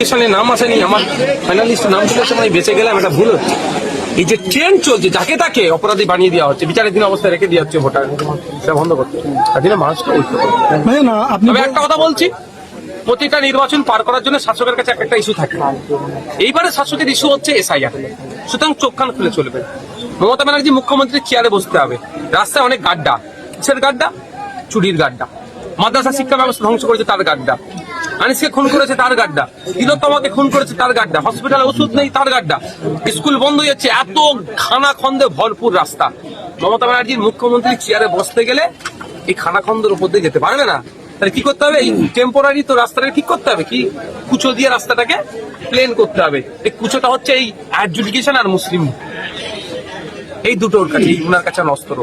নোটিফিকেশনে নাম আসেনি, আমার ফাইনালিস্ট নাম চলেছে, মানে বেঁচে গেলাম, এটা ভুল হচ্ছে। এই যে ট্রেন্ড চলছে, যাকে তাকে অপরাধী বানিয়ে দেওয়া হচ্ছে, বিচারাধীন অবস্থায় রেখে দেওয়া হচ্ছে ভোটার, সেটা বন্ধ করতে হবে। মানুষকে তবে একটা কথা বলছি, প্রতিটা নির্বাচন পার করার জন্য শাসকের কাছে একটা ইস্যু থাকে। এইবারে শাসকের ইস্যু হচ্ছে এসআইআর, সুতরাং চোখ কান খুলে চলবে। মমতা ব্যানার্জি মুখ্যমন্ত্রীর চেয়ারে বসতে হবে। রাস্তায় অনেক গাড্ডা, কিসের গাড্ডা? চুরির গাড্ডা। মাদ্রাসা শিক্ষা ব্যবস্থা ধ্বংস করেছে, তার গাড্ডা। আনিসকে খুন করেছে, তার গাড্ডা। তিলোত্তমাকে খুন করেছে, তার গাড্ডা। হসপিটালে ওষুধ নেই, তার গাড্ডা। স্কুল বন্ধ হয়ে যাচ্ছে, এত খানাখন্দে ভরপুর রাস্তা। মমতা ব্যানার্জির মুখ্যমন্ত্রীর চেয়ারে বসতে গেলে এই খানাখন্দের উপর দিয়ে যেতে পারবে না। তাহলে কি করতে হবে? এই টেম্পোরারি তো রাস্তাটাকে ঠিক করতে হবে, কি কুচো দিয়ে রাস্তাটাকে প্লেন করতে হবে। এই কুচোটা হচ্ছে এই অ্যাডজুডিকেশন আর মুসলিম, এই দুটোর কাছে, এই উনার কাছে অস্ত্র।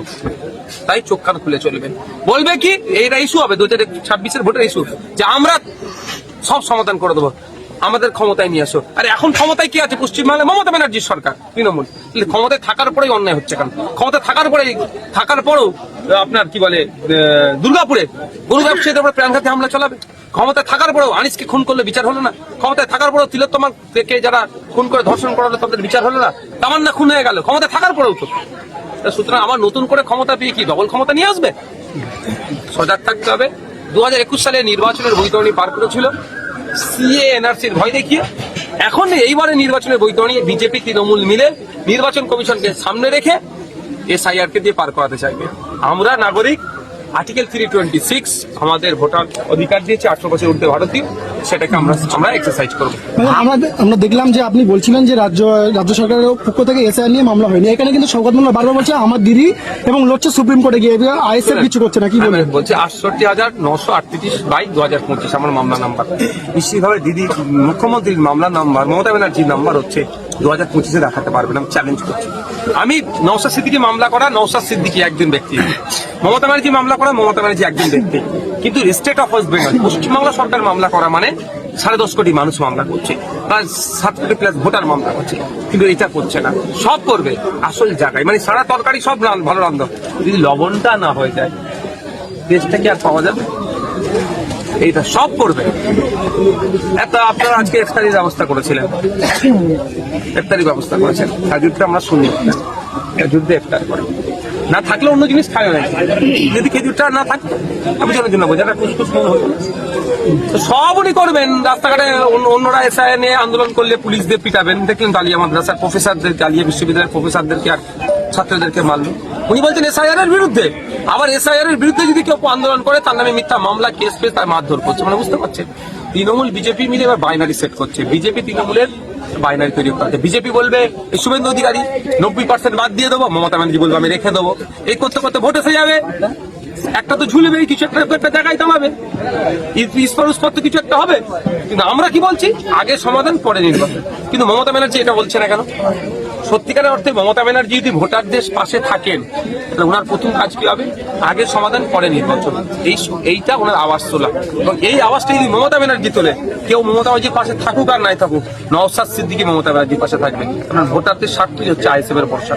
তাই চোখ কান খুলে চলবে। বলবে কি এইটা ইস্যু হবে 2026-এর ভোটের ইস্যু, যে আমরা সব সমাধান করে দেবো, আমাদের ক্ষমতায় নিয়ে আসো। আরে এখন ক্ষমতায় কি আছে? পশ্চিমবাংলায় মমতা ব্যানার্জির সরকার, তৃণমূল। ক্ষমতায় থাকার পরেই অন্যায় হচ্ছে কেন? ক্ষমতায় থাকার পরেও আপনার কি বলে দুর্গাপুরে গরু ব্যবসায়ীদের উপরে প্রাণঘাতী হামলা চালাবে। ক্ষমতায় থাকার পরেও আনিসকে খুন করলে বিচার হলো না। ক্ষমতায় থাকার পরেও তিলোত্তমাকে যারা খুন করে ধর্ষণ করালো তাদের বিচার হলো না। তামান্না খুন হয়ে গেল ক্ষমতায় থাকার পরেও তো। সুতরাং আবার নতুন করে ক্ষমতা পেয়ে কি ডবল ক্ষমতা নিয়ে আসবে? সজাগ থাকতে হবে। 2021 সালে নির্বাচনের বৈতরণী পার করেছিল সিএ এনআরসির ভয় দেখিয়ে। এখন এইবারে নির্বাচনের বৈতরণী বিজেপি তৃণমূল মিলে নির্বাচন কমিশনকে সামনে রেখে এসআইআর কে দিয়ে পার করাতে চাইবে। আমরা নাগরিক, আর্টিকেল 326 আমাদের ভোটার অধিকার দিয়েছে, 18 বছর ঊর্ধ্বে ভারতীয়, সেটাকে আমরা এক্সারসাইজ করবো। আমরা দেখলাম যে আপনি বলছিলেন যে রাজ্য সরকারের পক্ষ থেকে এসআইআর নিয়ে মামলা হয়নি। এখানে কিন্তু শওকত মোল্লা বারবার বলছে আমার দিদি এবং লড়ছে সুপ্রিম কোর্টে গিয়ে, আইএসএফ কিছু করছে না, কি বলবেন? বলছে 68,938/2025 আমার মামলা নাম্বার। নিশ্চিতভাবে দিদি মুখ্যমন্ত্রীর মামলা নাম্বার, মমতা ব্যানার্জির নাম্বার হচ্ছে 2025-এ দেখাতে পারবেন, আমি চ্যালেঞ্জ করছি। আমি নওশাদ সিদ্দিকী মামলা করা, নওশাদ সিদ্দিকী একজন ব্যক্তি। মমতা ব্যানার্জি মামলা করা, মমতা ব্যানার্জি একজন ব্যক্তি। কিন্তু state of West Bengal, Paschimbangla সরকার মামলা করা মানে 10.5 কোটি মানুষ মামলা করছে, প্রায় 7 কোটি প্লাস ভোটার মামলা করছে। কিন্তু এটা করছে না, সব করবে আসল জায়গায়। মানে সারা তরকারি সব ভালো রান্ধব, যদি লবণটা না হয়ে যায় দেশটা কি আর পাওয়া যাবে? এইটা সব করবে। এত আপনারা আজকে ইফতারির ব্যবস্থা করেছিলেন, ইফতারি ব্যবস্থা করেছেন, খেজুরটা আমরা শুনি যুদ্ধে ইফতার করে না থাকলে অন্য জিনিস খায় না। যদি খেজুরটা না থাকতো আমি জন্য বোঝাটা কুসকুস মনে হতো। সব উনি করবেন। রাস্তাঘাটে অন্যরা এসআইআর নিয়ে আন্দোলন করলে পুলিশ দিয়ে পিটাবেন। দেখলেন আলিয়া মাদ্রাসার প্রফেসরদের, আলিয়া বিশ্ববিদ্যালয়ের প্রফেসরদেরকে আর ছাত্রদেরকে মারল। উনি বলছেন এসআইআর এর বিরুদ্ধে। আবার এসআইআর এর বিরুদ্ধে যদি কেউ আন্দোলন করে তার নামে মিথ্যা মামলা, কেস পেয়ে তার মারধর করছে। মানে বুঝতে পারছেন, তৃণমূল বিজেপি মিলে এবার বাইনারি সেট করছে। বিজেপি তৃণমূলের বাইনারি তৈরি করছে। বিজেপি বলবে শুভেন্দু অধিকারী 90% বাদ দিয়ে দেবো, মমতা ব্যানার্জি বলবে আমি রেখে দেবো। এই করতে করতে ভোট এসে যাবে, একটা তো ঝুলবে, কিছু একটা জায়গায় থামাবে, কিছু একটা হবে। কিন্তু আমরা কি বলছি, আগে সমাধান পরে নির্বাচন। কিন্তু মমতা ব্যানার্জি এটা বলছে না কেন? সত্যিকারের অর্থে মমতা ব্যানার্জি যদি ভোটারদের পাশে থাকেন তাহলে ওনার প্রথম কাজ কি হবে? আগে সমাধান পরে নির্বাচন। এইটা ওনার আওয়াজ তোলা, এবং এই আওয়াজটা যদি মমতা ব্যানার্জি তোলে, কেউ মমতা ব্যানার্জির পাশে থাকুক আর নাই থাকুক, নওশাদ সিদ্দিকী মমতা ব্যানার্জির পাশে থাকবে। কারণ ভোটারদের স্বার্থই হচ্ছে আইএসএফের ভরসা।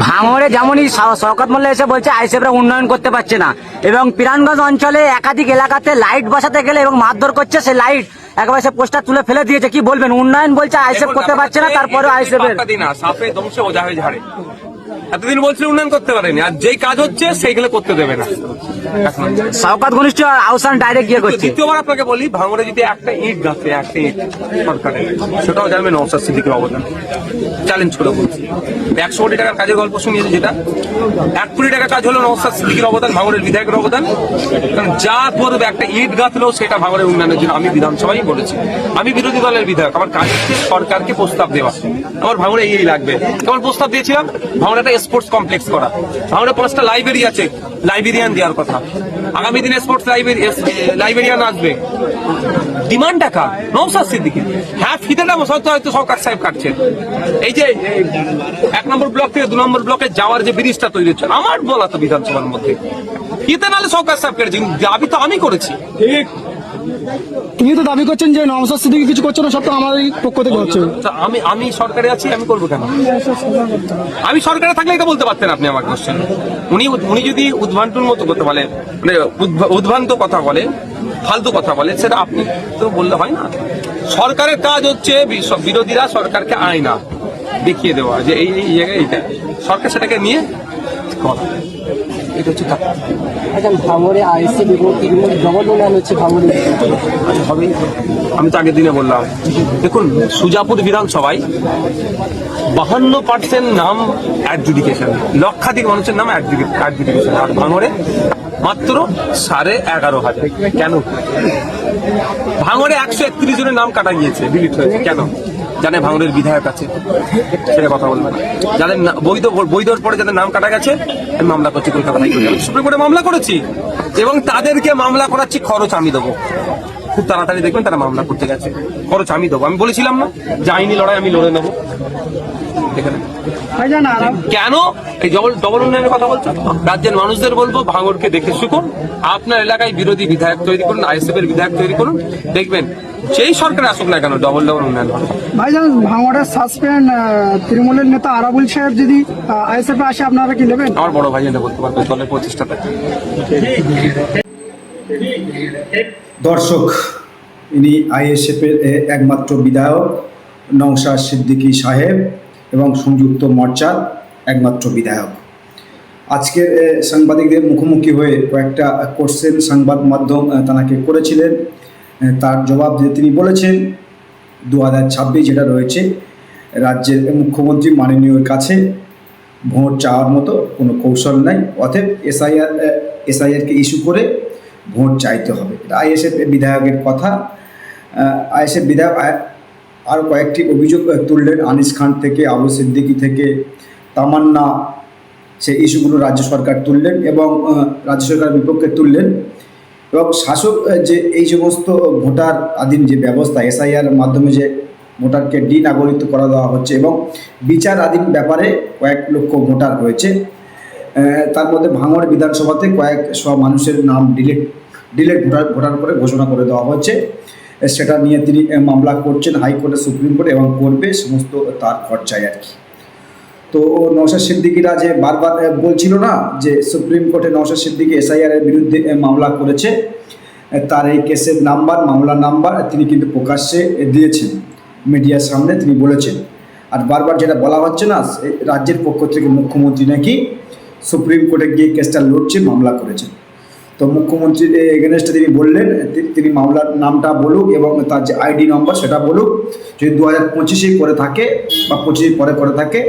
ভাঙড়ে যেমনই শওকত মোল্লা এসে বলছে আইএসএফরা উন্নয়ন করতে পারছে না, এবং পিরানগঞ্জ অঞ্চলে একাধিক এলাকাতে লাইট বসাতে গেলে এবং মারধর করছে, সে লাইট একবার সে পোস্টার তুলে ফেলে দিয়েছে। কি বলবেন? উন্নয়ন বলছে আইএসএফ করতে পারছে না, তারপরে আইএসএফ সাপে দংশে ওঝা হয়ে ঝাড়ে। এতদিন বলছিল উন্নয়ন করতে পারেনি, আর যেই কাজ হচ্ছে সেইগুলো করতে দেবে না। শওকত ঘনিষ্ঠ আহ্বান ডাইরেক্ট গিয়ে করছে। দ্বিতীয়বার আপনাকে বলি, ভাঙড়ে যদি একটা ইট গাছে, একটা ইট সরকারে, সেটাও জানবে নওশাদ সিদ্দিকীর অবদান। চ্যালেঞ্জ করে বলছি, 100 কোটি টাকার কাজের গল্প শুনিয়েছে, যেটা 1 কোটি টাকার কাজ হলো নওশাদ সিদ্দিকীর অবদান, ভাঙড়ের বিধায়কের অবদান। কারণ যা করবে, একটা ইট গাঁথলেও সেটা ভাঙড়ের উন্নয়নের জন্য। আমি বিধানসভায় বলেছি, আমি বিরোধী দলের বিধায়ক, আমার কাজ হচ্ছে সরকারকে প্রস্তাব দেওয়া। আমার ভাঙড়ে এই লাগবে, কেমন প্রস্তাব দিয়েছিলাম? ভাঙড়ে একটা স্পোর্টস কমপ্লেক্স করা, ভাঙড়ে 5টা লাইব্রেরি আছে, লাইব্রেরিয়ান দেওয়ার কথা। আগামী দিনে স্পোর্টস লাইব্রেরিয়ান আসবে। ডিমান্ড টাকা নওশাদ সিদ্দিকী। হ্যাঁ, ফিতেটা হয়তো সরকার সাহেব কাটছে। এই যে 1 নম্বর ব্লক থেকে 2 নম্বর ব্লকে যাওয়ার যে ব্রিজটা তৈরি হচ্ছে, আমার বলা তো বিধানসভার মধ্যে, ফিতে নালে সরকার সাহেব কেটেছে। দাবি তো আমি করেছি। ঠিক, তিনি তো দাবি করছেন যে নওশাদ সিদ্দিকী কিছু করছে না, সব তো আমারই পক্ষ থেকে হচ্ছে। আমি সরকারে আছি, আমি করবো কেন? আমি সরকারে থাকলে এটা বলতে পারতেন আপনি আমার কোশ্চেন। উনি যদি উদ্ভ্রান্তুর মতো করতে বলে, মানে উদ্ভ্রান্ত কথা বলে, ফালতু কথা বলে, সেটা আপনি তো বললে হয় না। সরকারের কাজ হচ্ছে বিরোধীরা সরকারকে আয়না দেখিয়ে দেওয়া যে এই এই জায়গায় এইটা, সরকার সেটাকে নিয়ে করা, এটা হচ্ছে কাজ। আচ্ছা, ভাঙড়ে আইএসএফ এবং তৃণমূল ডবল উন্নয়ন হচ্ছে ভাঙড়ে হবেই। আমি তো আগের দিনে বললাম, দেখুন সুজাপুর বিধানসভায় 52% নাম অ্যাডজুডিকেশন, লক্ষাধিক মানুষের নাম অ্যাডজুডিকেশন, আর ভাঙড়ে মাত্র 11,500। কেন? ভাঙড়ে 131 জনের নাম কাটা গিয়েছে, ডিলিট হয়েছে। কেন? জানে ভাঙড়ের বিধায়ক আছে, সেটা কথা বলবেন। যাদের বৈধর পরে যাদের নাম কাটা গেছে, আমি মামলা করছি কলকাতা হাইকোর্টে, আমি সুপ্রিম কোর্টে মামলা করেছি, এবং তাদেরকে মামলা করাচ্ছি, খরচ আমি দেবো। খুব তাড়াতাড়ি দেখবেন তারা মামলা করতে গেছে, খরচ আমি দেবো। আমি বলেছিলাম না যে আইনি লড়াই আমি লড়ে নেবো। এখানে কেন এই ডবল উন্নয়নের কথা বলছো? রাজ্যের মানুষদের বলবো, ভাঙড়কে দেখে শিখুন, আপনার এলাকায় বিরোধী বিধায়ক তৈরি করুন, আইএসএফ এর বিধায়ক তৈরি করুন, দেখবেন সেই সরকার আসুক না কেন ডবল উন্নয়ন হবে। ভাইজান, ভাঙড়ের সাসপেন্ড তৃণমূলের নেতা আরাবুল সাহেব যদি আইএসএফ আসে, আপনারা কি নেবেন? আমার বড় ভাই যেটা বলতে পারবে, দলের প্রতিষ্ঠাতা। দর্শক, ইনি আইএসএফের একমাত্র বিধায়ক নওশাদ সিদ্দিকী সাহেব এবং সংযুক্ত মোর্চার একমাত্র বিধায়ক। আজকের সাংবাদিকদের মুখোমুখি হয়ে কয়েকটা কোশ্চেন সংবাদ মাধ্যম তাকে করেছিলেন। তার জবাব দিয়ে তিনি বলেছেন 2026 যেটা রয়েছে, রাজ্যের মুখ্যমন্ত্রী মাননীয়র কাছে ভোট চাওয়ার মতো কোনো কৌশল নাই, অতএব এসআইআরকে ইস্যু করে ভোট চাইতে হবে। এটা আইএসএফ বিধায়কের কথা। আইএসএফ বিধায়ক আরও কয়েকটি অভিযোগ তুললেন, আনিস খান থেকে, আবু সিদ্দিকী থেকে, তামান্না, সেই ইস্যুগুলো রাজ্য সরকার তুললেন এবং রাজ্য সরকারের বিপক্ষে তুললেন। এবং শাসক যে এই সমস্ত ভোটার আধীন যে ব্যবস্থা, এসআইআর মাধ্যমে যে ভোটারকে ডিনাগরিত করা দেওয়া হচ্ছে এবং বিচারাধীন ব্যাপারে কয়েক লক্ষ ভোটার রয়েছে, তার মধ্যে ভাঙড় বিধানসভাতে কয়েকশো মানুষের নাম ডিলেট ভোটার করে ঘোষণা করে দেওয়া হচ্ছে। সেটা নিয়ে তিনি মামলা করছেন হাইকোর্টে, সুপ্রিম কোর্টে, এবং করবে সমস্ত তার খরচায় আর কি। তো নওশাদ সিদ্দিকীরা যে বারবার বলছিল না যে সুপ্রিম কোর্টে নওশাদ সিদ্দিকী এসআইআরের বিরুদ্ধে মামলা করেছে, তার এই কেসের নাম্বার, মামলার নাম্বার তিনি কিন্তু প্রকাশ্যে দিয়েছেন, মিডিয়ার সামনে তিনি বলেছেন। আর বারবার যেটা বলা হচ্ছে না, রাজ্যের পক্ষ থেকে মুখ্যমন্ত্রী নাকি সুপ্রিম কোর্টে গিয়ে কেসটা লড়ছে, মামলা করেছেন। তো মুখ্যমন্ত্রীর এগেনস্টে তিনি বললেন তিনি মামলার নামটা বলুক এবং তার যে আইডি নম্বর সেটা বলুক। যদি 2025 করে থাকে বা 25 পরে করে থাকে,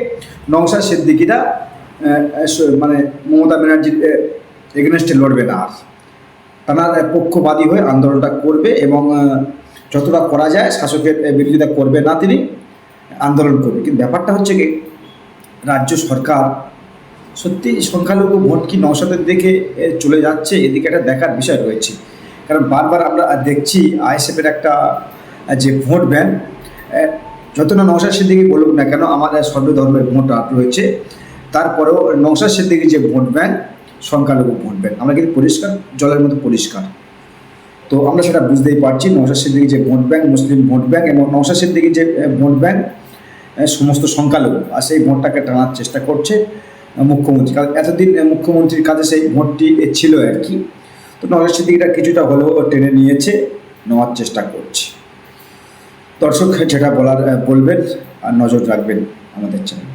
নওশাদ সিদ্দিকীরা মানে মমতা ব্যানার্জির এগেনস্টে লড়বে না, আর তার পক্ষবাদী হয়ে আন্দোলনটা করবে এবং যতটা করা যায় শাসকের বিরোধিতা করবে না, তিনি আন্দোলন করবে। কিন্তু ব্যাপারটা হচ্ছে কি, রাজ্য সরকার সত্যি সংখ্যালঘু ভোট কি নওশাদের দিকে চলে যাচ্ছে, এদিকে একটা দেখার বিষয় রয়েছে। কারণ বারবার আমরা দেখছি আইএসএফের একটা যে ভোট ব্যাংক, যত না নওশাদ সিদ্দিকী বলুক না কেন আমাদের সর্বধর্মের ভোট রয়েছে, তারপরেও নওশাদ সিদ্দিকীর যে ভোট ব্যাংক সংখ্যালঘু ভোট ব্যাংক, আমরা কিন্তু পরিষ্কার জলের মতো পরিষ্কার। তো আমরা সেটা বুঝতেই পারছি, নওশাদ সিদ্দিকীর যে ভোট ব্যাংক মুসলিম ভোট ব্যাংক, এবং নওশাদ সিদ্দিকীর যে ভোট ব্যাংক সমস্ত সংখ্যালঘু, আর সেই ভোটটাকে টানার চেষ্টা করছে মুখ্যমন্ত্রী। কারণ এতদিন মুখ্যমন্ত্রীর কাছে সেই ভোটটি ছিল আর কি। তো নওশাদ সিদ্দিকীটা কিছুটা হলেও টেনে নিয়েছে, নেওয়ার চেষ্টা করছে। দর্শক যেটা বলার বলবেন, আর নজর রাখবেন আমাদের চ্যানেল।